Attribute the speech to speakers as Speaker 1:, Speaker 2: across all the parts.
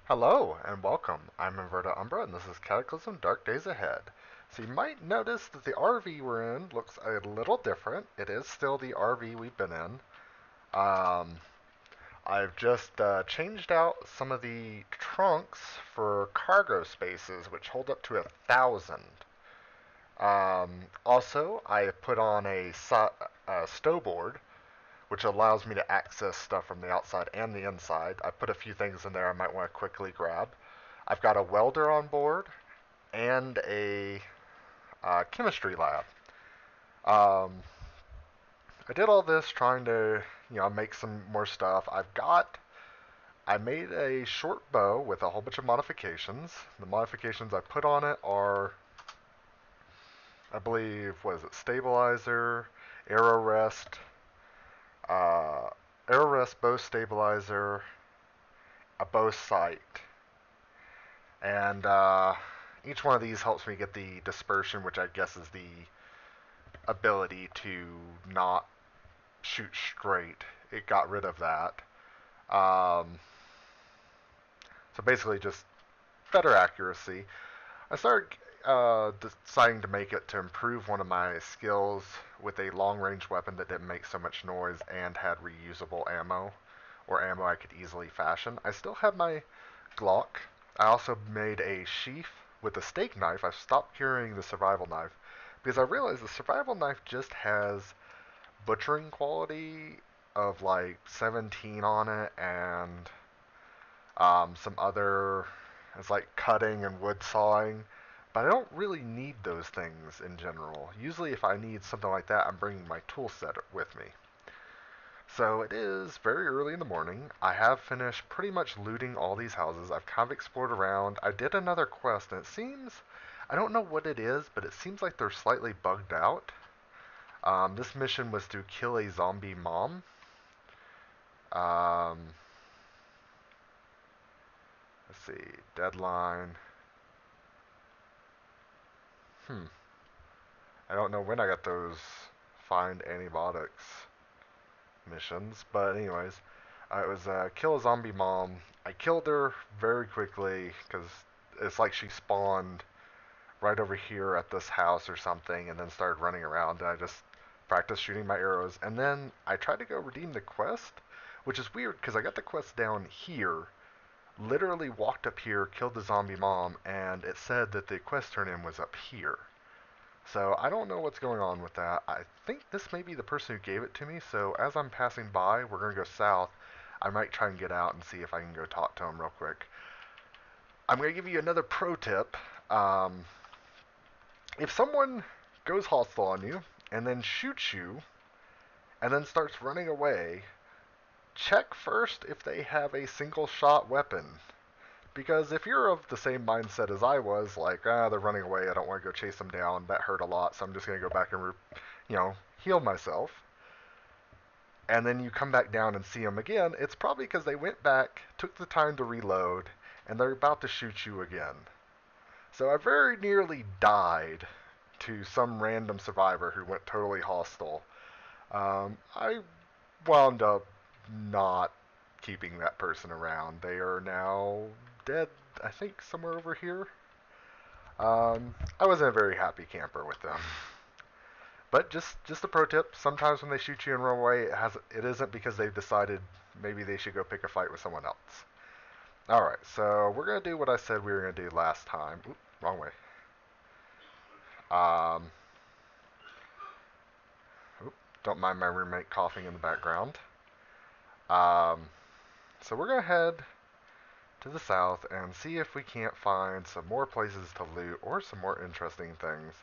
Speaker 1: Hello and welcome. I'm Umbra and this is Cataclysm Dark Days Ahead. So you might notice that the RV we're in looks a little different. It is still the RV we've been in. Um, I've just changed out some of the trunks for cargo spaces, which hold up to 1,000. Also, I put on a stow board, which allows me to access stuff from the outside and the inside. I put a few things in there I might want to quickly grab. I've got a welder on board and a chemistry lab. Um, I did all this trying to, make some more stuff. I made a short bow with a whole bunch of modifications. The modifications I put on it are, I believe, what is it, stabilizer, arrow rest, uh, arrow rest, bow stabilizer, a bow sight, and each one of these helps me get the dispersion, which I guess is the ability to not shoot straight. It got rid of that. Um, so basically, just better accuracy. I started deciding to make it to improve one of my skills with a long range weapon that didn't make so much noise and had reusable ammo, or ammo I could easily fashion. I still have my Glock. I also made a sheath with a steak knife. I've stopped carrying the survival knife because I realized the survival knife just has butchering quality of like 17 on it and some other, it's like cutting and wood sawing. But I don't really need those things in general. Usually, if I need something like that, I'm bringing my tool set with me. So it is very early in the morning. I have finished pretty much looting all these houses. I've kind of explored around. I did another quest, and it seems, I don't know what it is, but it seems like they're slightly bugged out. This mission was to kill a zombie mom. Um, let's see, deadline. Hmm. I don't know when I got those find antibiotics missions, but anyways, it was kill a zombie mom. I killed her very quickly because it's like she spawned right over here at this house or something, and then started running around. And I just practiced shooting my arrows, and then I tried to go redeem the quest, which is weird because I got the quest down here. Literally walked up here, killed the zombie mom, and it said that the quest turn in was up here. So I don't know what's going on with that. I think this may be the person who gave it to me, so as I'm passing by, we're going to go south. I might try and get out and see if I can go talk to him real quick. I'm going to give you another pro tip. Um, if someone goes hostile on you and then shoots you and then starts running away, check first if they have a single shot weapon. Because if you're of the same mindset as I was, like, they're running away, I don't want to go chase them down, that hurt a lot, so I'm just going to go back and, heal myself, and then you come back down and see them again, it's probably because they went back, took the time to reload, and they're about to shoot you again. So I very nearly died to some random survivor who went totally hostile. I wound up not keeping that person around. They are now dead, I think, somewhere over here. I wasn't a very happy camper with them. But just a pro tip: sometimes when they shoot you and run away, it isn't because they've decided maybe they should go pick a fight with someone else. All right, so we're gonna do what I said we were gonna do last time. Oop, wrong way. Um, oop, don't mind my roommate coughing in the background. Um, so we're gonna head to the south and see if we can't find some more places to loot or some more interesting things.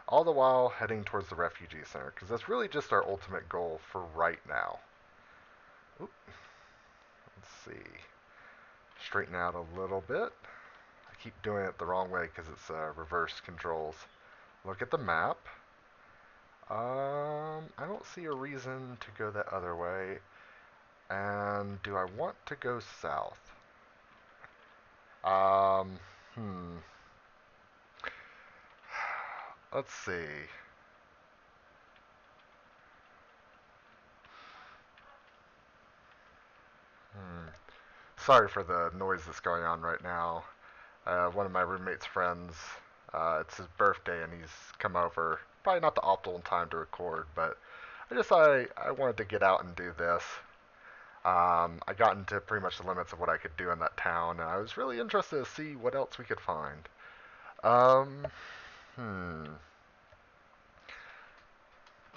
Speaker 1: All the while heading towards the refugee center, because that's really just our ultimate goal for right now. Oop. Let's see. Straighten out a little bit. I keep doing it the wrong way because it's reverse controls. Look at the map. I don't see a reason to go that other way. And do I want to go south? Um, hmm. Let's see. Hmm. Sorry for the noise that's going on right now. One of my roommate's friends, it's his birthday and he's come over. Probably not the optimal time to record, but I just thought I wanted to get out and do this. I got into pretty much the limits of what I could do in that town, and I was really interested to see what else we could find. Um, hmm.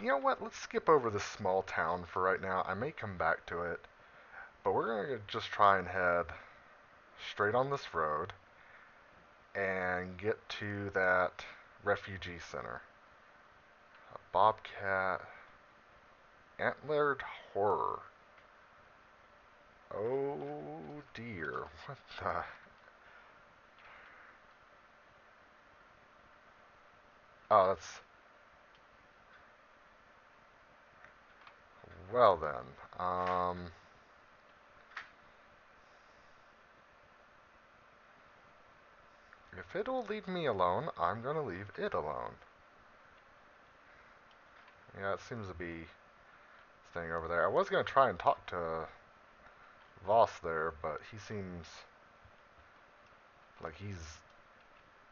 Speaker 1: You know what? Let's skip over this small town for right now. I may come back to it, but we're going to just try and head straight on this road and get to that refugee center. A bobcat, antlered horror. Oh dear, what the? Oh, that's well then. If it'll leave me alone, I'm gonna leave it alone. Yeah, it seems to be staying over there. I was gonna try and talk to Voss there, but he seems like he's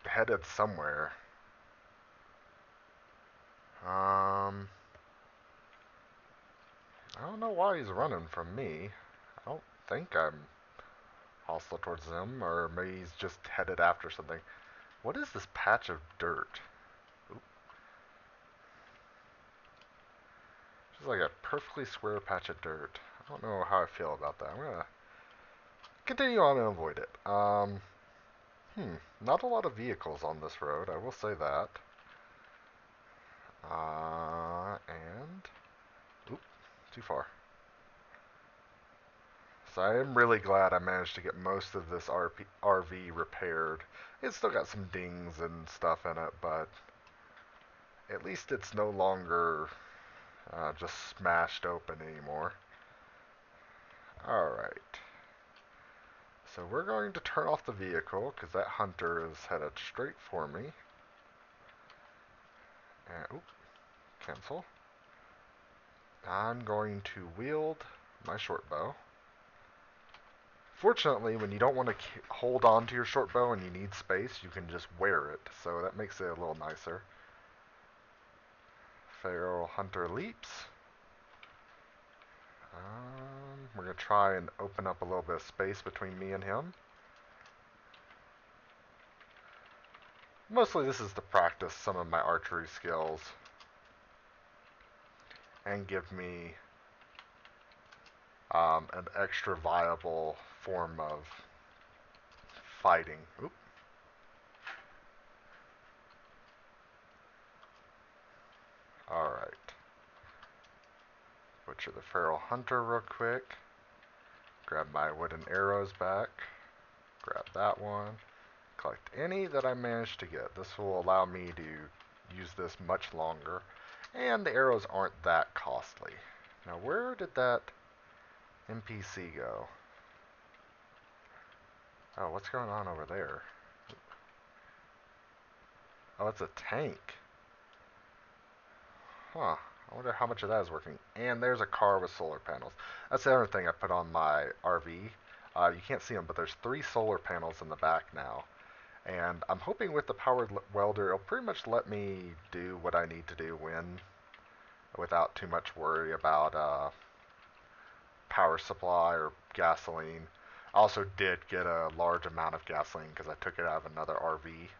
Speaker 1: headed somewhere. Um, I don't know why he's running from me. I don't think I'm hostile towards him, or maybe he's just headed after something. What is this patch of dirt? Oop. Just like a perfectly square patch of dirt. I don't know how I feel about that. I'm gonna continue on and avoid it. Not a lot of vehicles on this road, I will say that. And oop, too far. So I am really glad I managed to get most of this RV repaired. It's still got some dings and stuff in it, but at least it's no longer just smashed open anymore. Alright. So we're going to turn off the vehicle because that hunter is headed straight for me. And, oop, cancel. I'm going to wield my short bow. Fortunately, when you don't want to hold on to your short bow and you need space, you can just wear it, so that makes it a little nicer. Feral hunter leaps. We're going to try and open up a little bit of space between me and him. Mostly this is to practice some of my archery skills and give me an extra viable form of fighting. Oop. Alright. Butcher the feral hunter real quick. Grab my wooden arrows back. Grab that one. Collect any that I managed to get. This will allow me to use this much longer. And the arrows aren't that costly. Now where did that NPC go? Oh, what's going on over there? Oh, it's a tank. Huh. I wonder how much of that is working. And there's a car with solar panels. That's the other thing I put on my RV. You can't see them, but there's 3 solar panels in the back now. And I'm hoping with the powered welder, it'll pretty much let me do what I need to do without too much worry about power supply or gasoline. I also did get a large amount of gasoline because I took it out of another RV.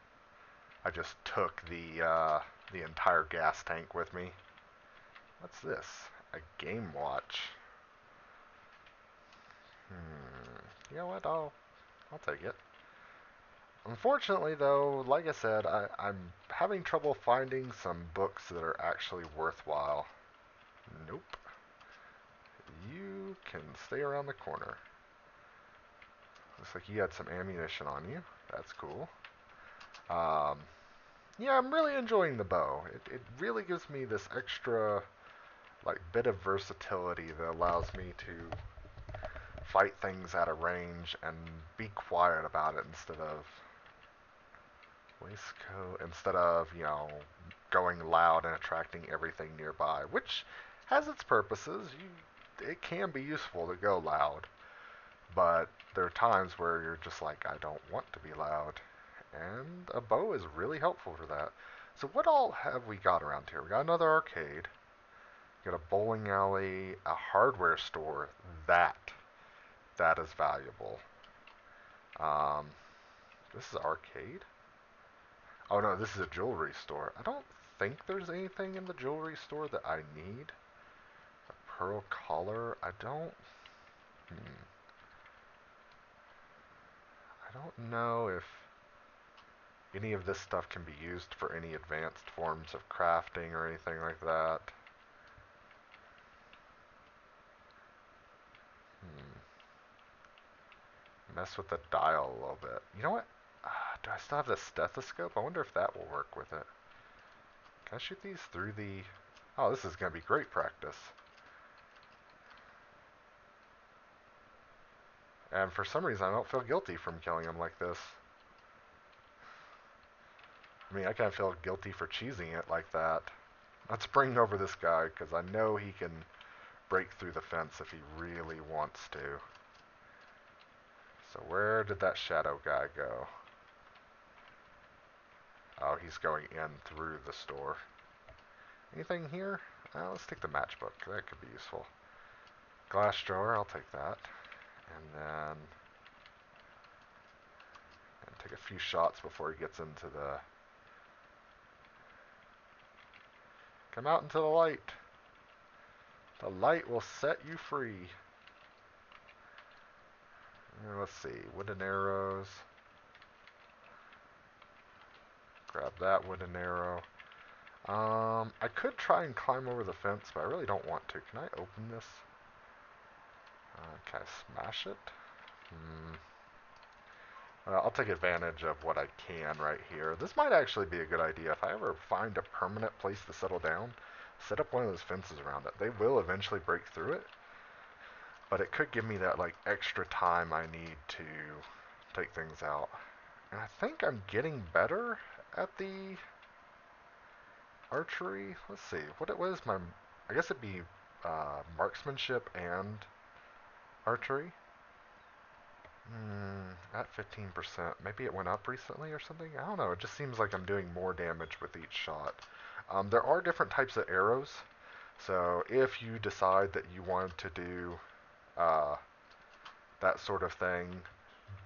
Speaker 1: I just took the entire gas tank with me. What's this? A game watch. You know what? I'll take it. Unfortunately, though, like I said, I'm having trouble finding some books that are actually worthwhile. Nope. You can stay around the corner. Looks like you had some ammunition on you. That's cool. Um, yeah, I'm really enjoying the bow. It really gives me this extra like bit of versatility that allows me to fight things at a range and be quiet about it instead of going loud and attracting everything nearby, which has its purposes. It can be useful to go loud, But there are times where you're just like, I don't want to be loud. And a bow is really helpful for that. So what all have we got around here? We got another arcade. We got a bowling alley, a hardware store. That is valuable. Um, this is arcade. Oh no, this is a jewelry store. I don't think there's anything in the jewelry store that I need. A pearl collar. I don't know if any of this stuff can be used for any advanced forms of crafting or anything like that. Hmm. Mess with the dial a little bit. You know what? Do I still have the stethoscope? I wonder if that will work with it. Can I shoot these through the... Oh, this is going to be great practice. And for some reason, I don't feel guilty from killing him like this. I mean, I kind of feel guilty for cheesing it like that. Let's bring over this guy, because I know he can break through the fence if he really wants to. So where did that shadow guy go? Oh, he's going in through the store. Anything here? Let's take the matchbook. That could be useful. Glass drawer, I'll take that. And then take a few shots before he gets into the... Come out into the light. The light will set you free. Let's see. Wooden arrows. Grab that wooden arrow. I could try and climb over the fence, but I really don't want to. Can I open this? Can I smash it? I'll take advantage of what I can right here. This might actually be a good idea. If I ever find a permanent place to settle down, set up one of those fences around it. They will eventually break through it, but it could give me that like extra time I need to take things out. And I think I'm getting better at the archery. Let's see. What is my... I guess it'd be marksmanship and archery. At 15%. Maybe it went up recently or something? I don't know. It just seems like I'm doing more damage with each shot. There are different types of arrows. So if you decide that you want to do uh, that sort of thing,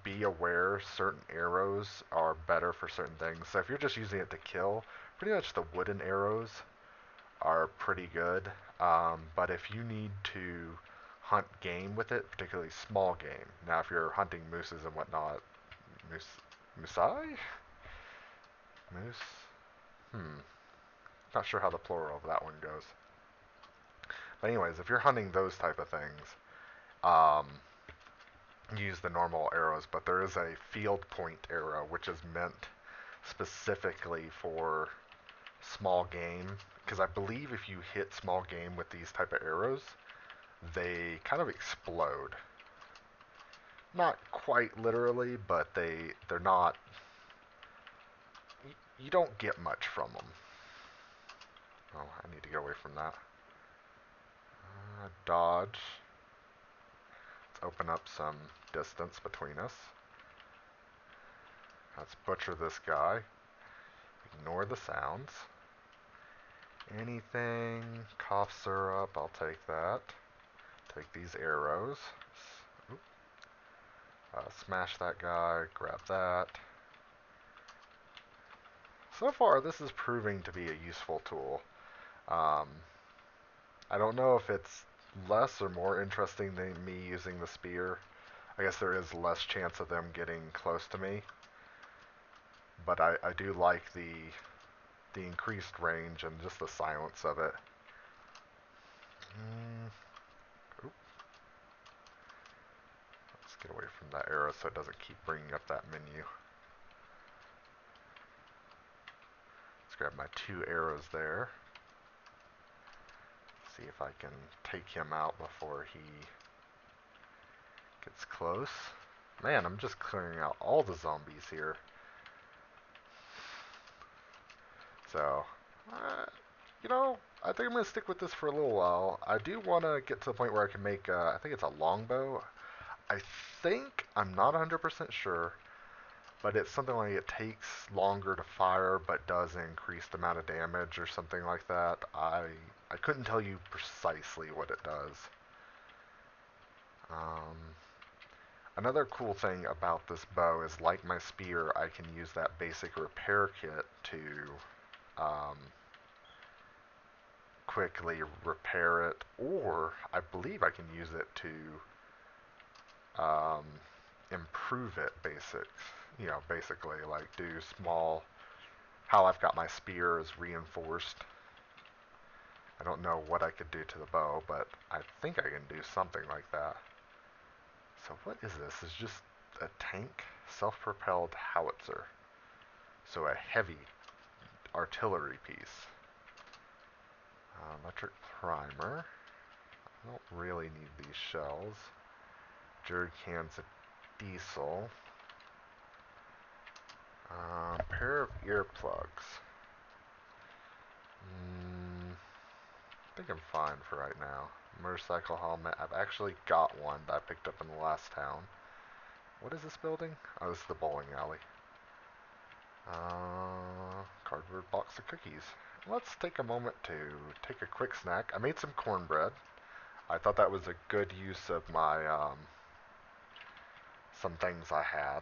Speaker 1: be aware certain arrows are better for certain things. So if you're just using it to kill, pretty much the wooden arrows are pretty good. But if you need to hunt game with it, particularly small game. Now, if you're hunting mooses and whatnot, moosai? Moose? Not sure how the plural of that one goes. But anyways, if you're hunting those type of things, um, use the normal arrows. But there is a field point arrow, which is meant specifically for small game. Because I believe if you hit small game with these type of arrows, they kind of explode. Not quite literally, but they're not... You don't get much from them. Oh, I need to get away from that. Dodge. Let's open up some distance between us. Let's butcher this guy. Ignore the sounds. Anything. Cough syrup, I'll take that. Take these arrows. Smash that guy. Grab that. So far, this is proving to be a useful tool. I don't know if it's less or more interesting than me using the spear. I guess there is less chance of them getting close to me. But I do like the increased range and just the silence of it. Let's get away from that arrow so it doesn't keep bringing up that menu. Let's grab my 2 arrows there. See if I can take him out before he gets close. Man, I'm just clearing out all the zombies here. So, I think I'm going to stick with this for a little while. I do want to get to the point where I can make, I think it's a longbow. I think, I'm not 100% sure, but it's something like it takes longer to fire but does increase the amount of damage or something like that. I couldn't tell you precisely what it does. Um, Another cool thing about this bow is, like my spear, I can use that basic repair kit to um, quickly repair it, or I believe I can use it to improve it. Basically, like do small. How I've got my spear is reinforced. I don't know what I could do to the bow, but I think I can do something like that. So what is this? It's just a tank self-propelled howitzer. So a heavy artillery piece. Electric primer. I don't really need these shells. Jerry cans of diesel. Pair of earplugs. I think I'm fine for right now. Motorcycle helmet. I've actually got one that I picked up in the last town. What is this building? Oh, this is the bowling alley. Cardboard box of cookies. Let's take a moment to take a quick snack. I made some cornbread. I thought that was a good use of my, some things I had.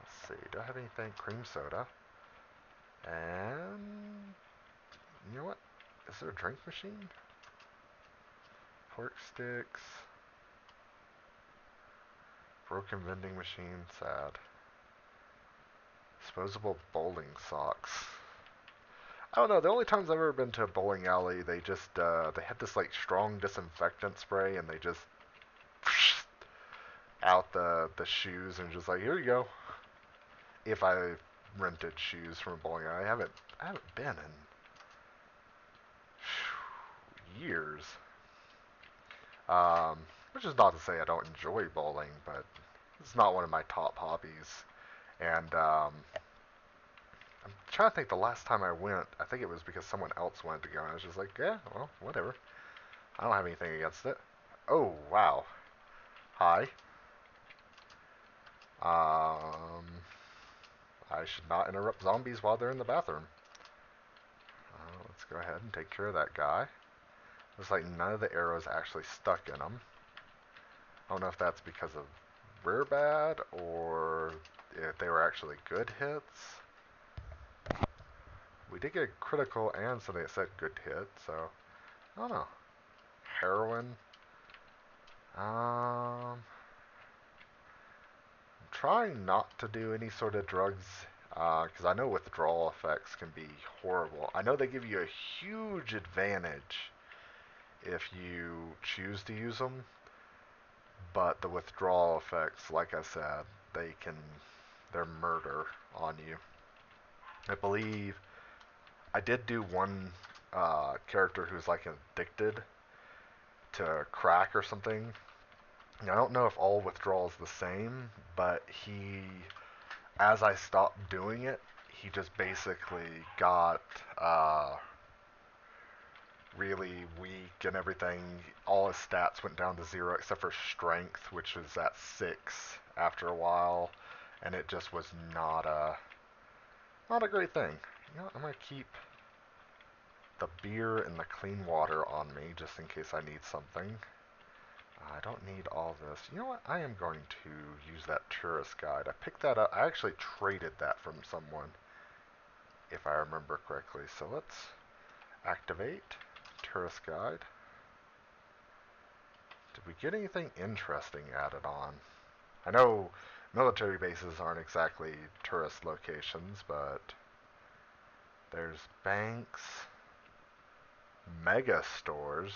Speaker 1: Let's see, do I have anything? Cream soda. And, you know what? Is there a drink machine? Pork sticks. Broken vending machine, sad. Disposable bowling socks. I don't know. The only times I've ever been to a bowling alley, they just they had this like strong disinfectant spray, and they just out the shoes and just like, here you go. If I rented shoes from a bowling alley, I haven't been in years. Um, which is not to say I don't enjoy bowling, but it's not one of my top hobbies. And I'm trying to think the last time I went, I think it was because someone else wanted to go, and I was just like, yeah, well, whatever. I don't have anything against it. Oh, wow. Hi. Um, I should not interrupt zombies while they're in the bathroom. Let's go ahead and take care of that guy. Looks like none of the arrows actually stuck in them. I don't know if that's because of we're bad or if they were actually good hits. We did get a critical and something that said good hit, so I don't know. Heroin. I'm trying not to do any sort of drugs because I know withdrawal effects can be horrible. I know they give you a huge advantage if you choose to use them, but the withdrawal effects, like I said, they're murder on you. I believe I did do one character who's like addicted to crack or something. I don't know if all withdrawal is the same, but as I stopped doing it, he just basically got really weak and everything. All his stats went down to zero except for strength, which was at 6 after a while, and it just was not a great thing. You know, I'm gonna keep the beer and the clean water on me just in case I need something. I don't need all this. You know what? I am going to use that tourist guide. I picked that up. I actually traded that from someone, if I remember correctly. So let's activate tourist guide. Did we get anything interesting added on? I know military bases aren't exactly tourist locations, but there's banks, mega stores.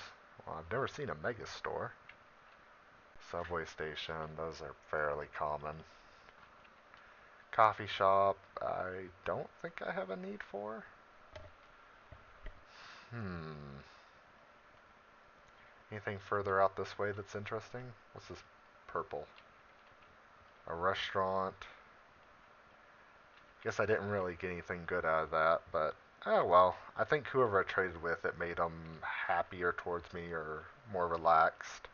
Speaker 1: Well, I've never seen a mega store. Subway station, those are fairly common. Coffee shop, I don't think I have a need for. Anything further out this way that's interesting? What's this purple? A restaurant. Guess I didn't really get anything good out of that, but oh well. I think whoever I traded with, it made them happier towards me or more relaxed.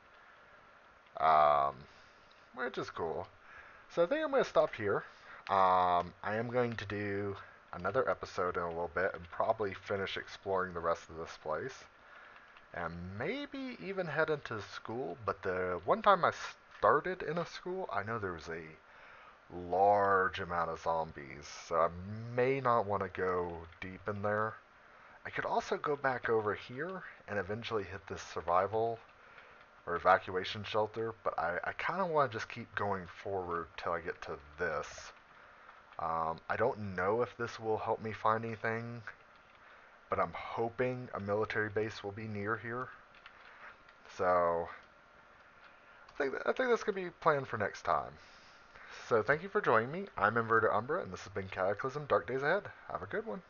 Speaker 1: Um, which is cool. So I think I'm going to stop here. I am going to do another episode in a little bit and probably finish exploring the rest of this place. And maybe even head into school. But the one time I started in a school, I know there was a large amount of zombies. So I may not want to go deep in there. I could also go back over here and eventually hit this survival or evacuation shelter, but I kind of want to just keep going forward till I get to this. I don't know if this will help me find anything, but I'm hoping a military base will be near here. So I think that's going to be planned for next time. So thank you for joining me. I'm Inverted Umbra, and this has been Cataclysm Dark Days Ahead. Have a good one.